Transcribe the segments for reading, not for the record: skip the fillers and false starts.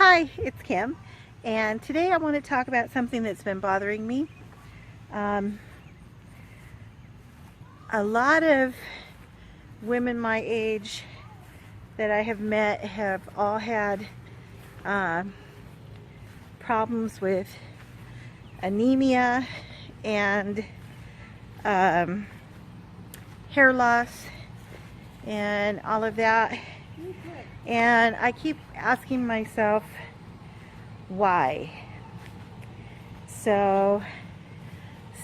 Hi, it's Kim, and today I want to talk about something that's been bothering me. Um, a lot of women my age that I have met have all had problems with anemia and hair loss and all of that. And I keep asking myself, why? So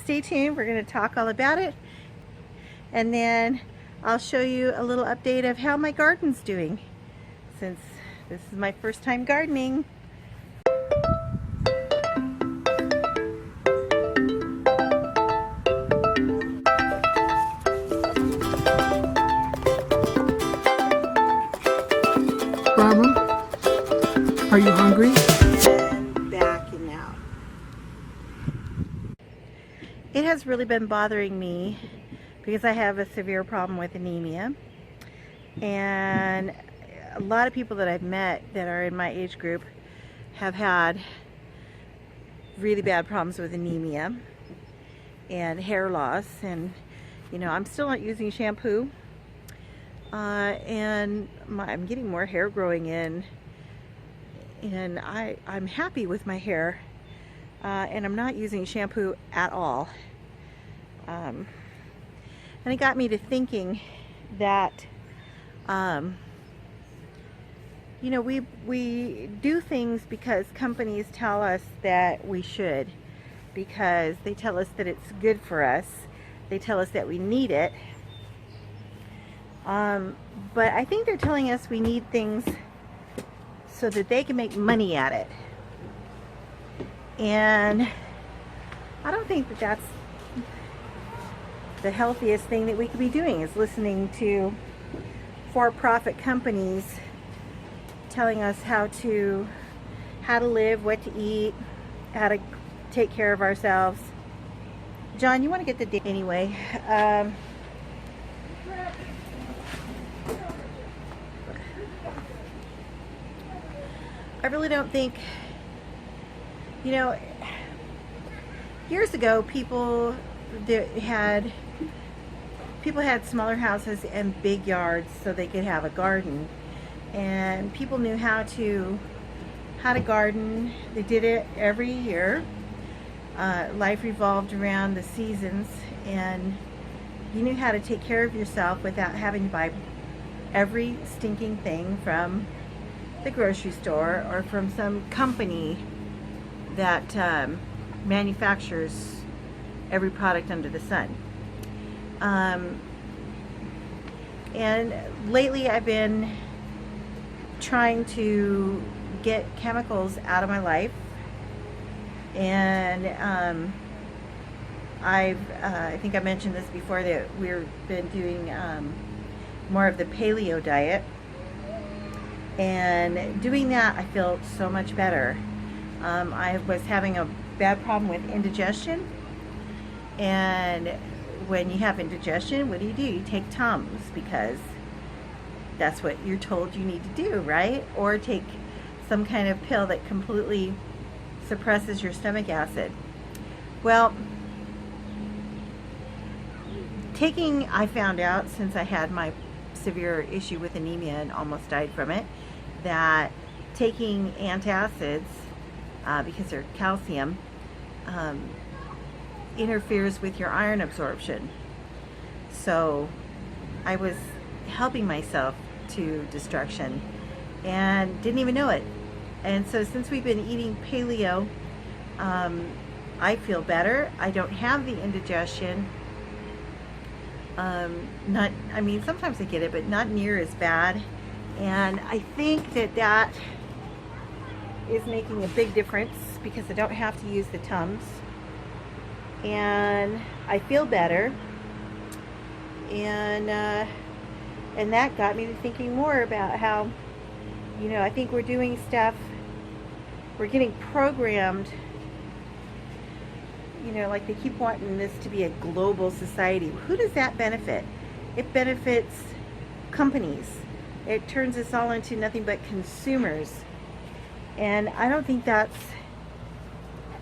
stay tuned, we're going to talk all about it, and then I'll show you a little update of how my garden's doing, since this is my first time gardening. Problem? Are you hungry? Backing out. It has really been bothering me because I have a severe problem with anemia, and a lot of people that I've met that are in my age group have had really bad problems with anemia and hair loss, and I'm still not using shampoo, and I'm getting more hair growing in, and I'm happy with my hair, and I'm not using shampoo at all. And it got me to thinking that we do things because companies tell us that we should, because they tell us that it's good for us, they tell us that we need it, but I think they're telling us we need things so that they can make money at it, and I don't think that that's the healthiest thing that we could be doing, is listening to for-profit companies telling us how to live, what to eat, how to take care of ourselves. John, you want to get the date anyway? I really don't think, years ago people had smaller houses and big yards so they could have a garden, and people knew how to garden. They did it every year. Life revolved around the seasons, and you knew how to take care of yourself without having to buy every stinking thing from the grocery store or from some company that manufactures every product under the sun. And lately I've been trying to get chemicals out of my life, and I think I mentioned this before, that we've been doing more of the paleo diet, and doing that I feel so much better. I was having a bad problem with indigestion, and when you have indigestion, what do? You take Tums, because that's what you're told you need to do, right? Or take some kind of pill that completely suppresses your stomach acid. Well, I found out, since I had my severe issue with anemia and almost died from it, that taking antacids, because they're calcium, interferes with your iron absorption. So I was helping myself to destruction and didn't even know it. And so since we've been eating paleo, I feel better. I don't have the indigestion. Sometimes I get it, but not near as bad. And I think that is making a big difference, because I don't have to use the Tums, and I feel better, and that got me to thinking more about how, I think we're doing stuff, we're getting programmed, like they keep wanting this to be a global society. Who does that benefit? It benefits companies. It turns us all into nothing but consumers. And I don't think that's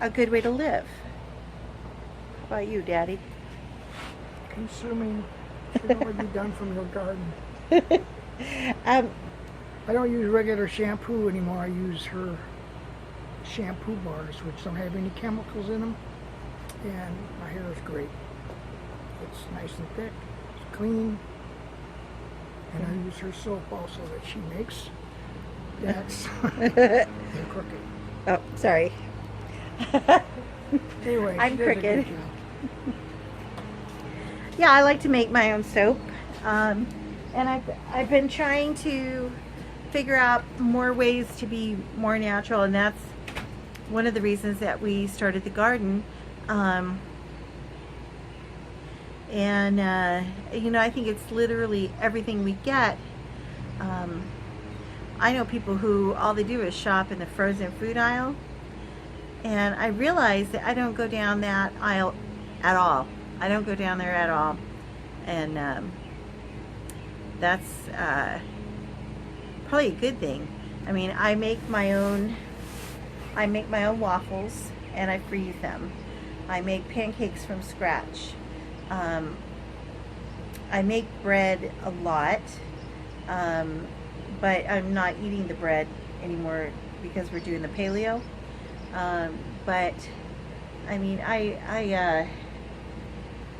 a good way to live. How about you, Daddy? Consuming should only be done from your garden. um, I don't use regular shampoo anymore. I use her shampoo bars, which don't have any chemicals in them, and my hair is great. It's nice and thick, it's clean, and I use her soap also that she makes. That's crooked. oh, sorry. Anyway, I'm she does a crooked. good job. Yeah, I like to make my own soap, and I've been trying to figure out more ways to be more natural, and that's one of the reasons that we started the garden. You know, I think it's literally everything we get. I know people who all they do is shop in the frozen food aisle, and I realize that I don't go down that aisle at all. I don't go down there at all, and that's probably a good thing. I mean, I make my own waffles and I freeze them. I make pancakes from scratch. I make bread a lot, but I'm not eating the bread anymore because we're doing the paleo. But I mean,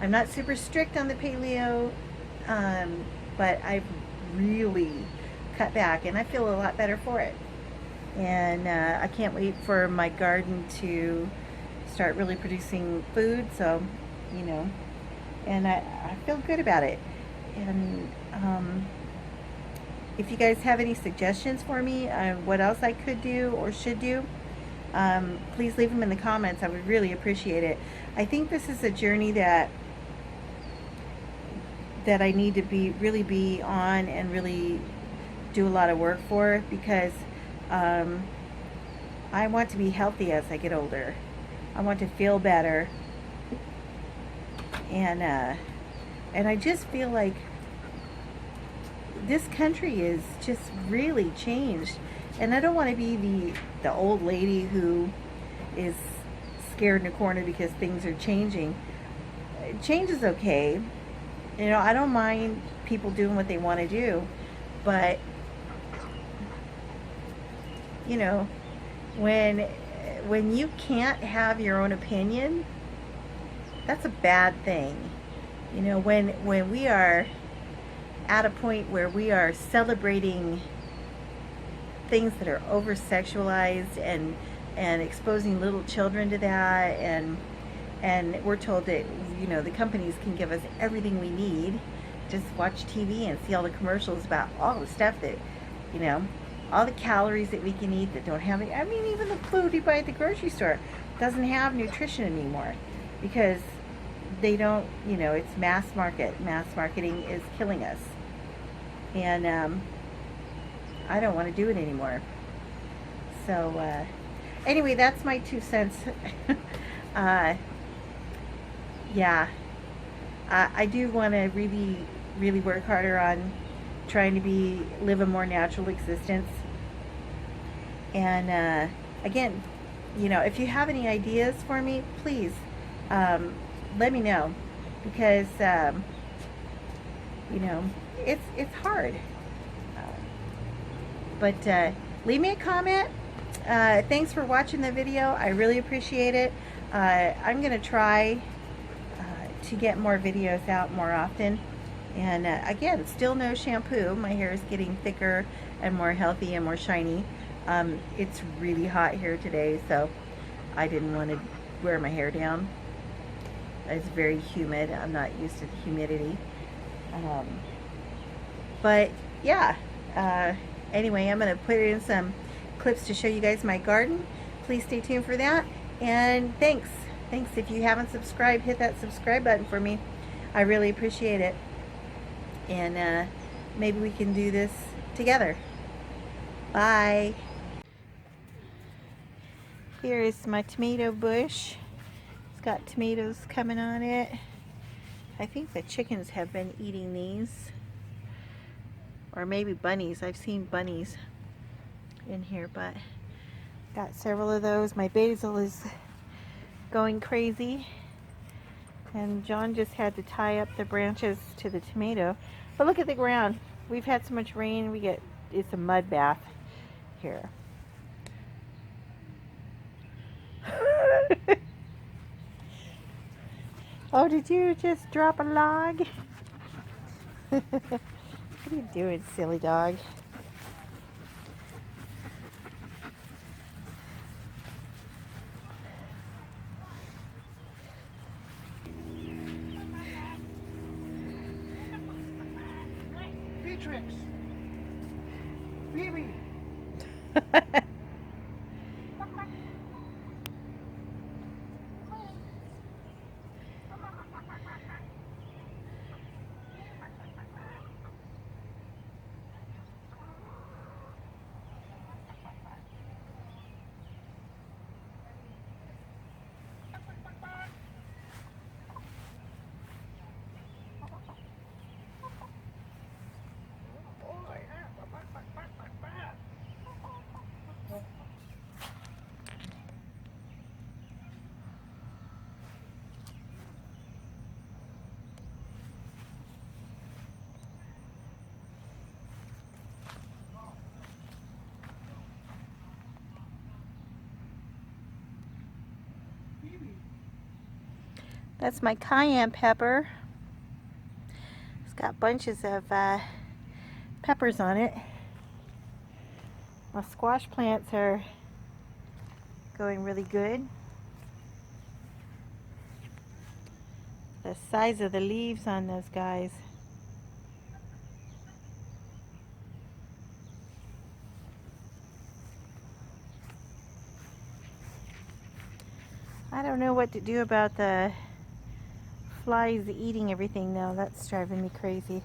I'm not super strict on the paleo, but I've really cut back, and I feel a lot better for it. And I can't wait for my garden to start really producing food. So, you know, and I feel good about it. And if you guys have any suggestions for me on what else I could do or should do, please leave them in the comments. I would really appreciate it. I think this is a journey that I need to really be on and really do a lot of work for, because I want to be healthy as I get older. I want to feel better, and I just feel like this country is just really changed, and I don't want to be the old lady who is scared in a corner because things are changing. Change is okay. You know, I don't mind people doing what they want to do, but you know, when you can't have your own opinion, that's a bad thing. You know, when we are at a point where we are celebrating things that are over sexualized and exposing little children to that, and we're told that, you know, the companies can give us everything we need. Just watch TV and see all the commercials about all the stuff that, you know, all the calories that we can eat that don't have it. I mean, even the food you buy at the grocery store doesn't have nutrition anymore because they don't, you know, it's mass market. Mass marketing is killing us. And I don't want to do it anymore. So anyway, that's my 2 cents. Yeah, I do want to really work harder on trying to live a more natural existence. And again, you know, if you have any ideas for me, please let me know, because you know, it's hard. But leave me a comment. Thanks for watching the video. I really appreciate it. I'm gonna try to get more videos out more often. And again, still no shampoo. My hair is getting thicker and more healthy and more shiny. It's really hot here today, so I didn't want to wear my hair down. It's very humid. I'm not used to the humidity. But yeah, anyway, I'm going to put in some clips to show you guys my garden. Please stay tuned for that. And thanks. If you haven't subscribed, hit that subscribe button for me. I really appreciate it. And maybe we can do this together. Bye. Here is my tomato bush. It's got tomatoes coming on it. I think the chickens have been eating these. Or maybe bunnies. I've seen bunnies in here, but Got several of those. My basil is going crazy. And John just had to tie up the branches to the tomato. But look at the ground. We've had so much rain, it's a mud bath here. Oh, did you just drop a log? What are you doing, silly dog? Beatrix! Phoebe! That's my cayenne pepper. It's got bunches of peppers on it. My squash plants are going really good. The size of the leaves on those guys. I don't know what to do about the flies eating everything though. That's driving me crazy.